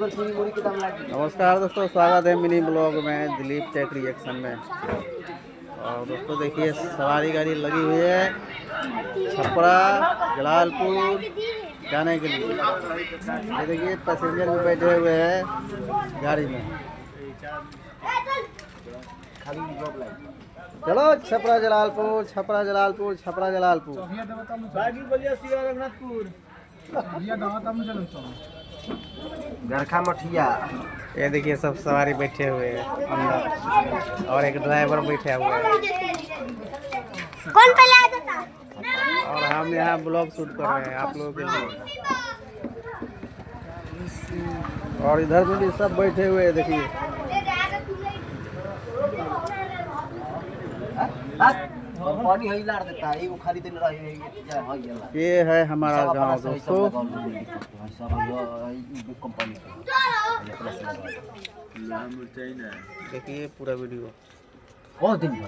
नमस्कार दोस्तों, स्वागत है मिनी ब्लॉग में दिलीप टेक रिएक्शन में। और दोस्तों देखिए, सवारी गाड़ी लगी हुई है छपरा जलालपुर जाने के लिए। ये देखिए पैसेंजर भी बैठे हुए हैं गाड़ी में। चलो छपरा जलालपुर, छपरा जलालपुर, छपरा जलालपुर। गरखा मठिया। ये देखिए सब सवारी बैठे हुए हैं अंदर और एक ड्राइवर बैठा हुआ है। कौन पहले आ जाता? और हम यहाँ ब्लॉग शूट कर रहे हैं आप लोगों के लिए। और इधर में भी सब बैठे हुए हैं देखिए। पानी हिला देता है वो खाली दिन रहे। ये है हमारा गांव दोस्तों। देखिए पूरा वीडियो। बहुत दिन